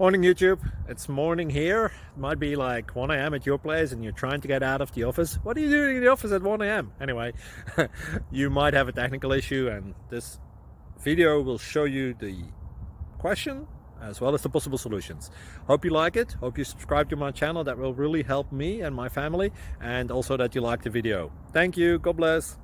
Morning YouTube, it's morning here. It might be like 1 a.m. at your place and you're trying to get out of the office. What are you doing in the office at 1 a.m.? Anyway, you might have a technical issue and this video will show you the question as well as the possible solutions. Hope you like it, hope you subscribe to my channel. That will really help me and my family, and also that you like the video. Thank you, God bless.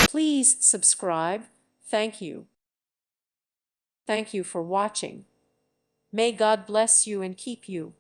Please subscribe. Thank you. Thank you for watching. May God bless you and keep you.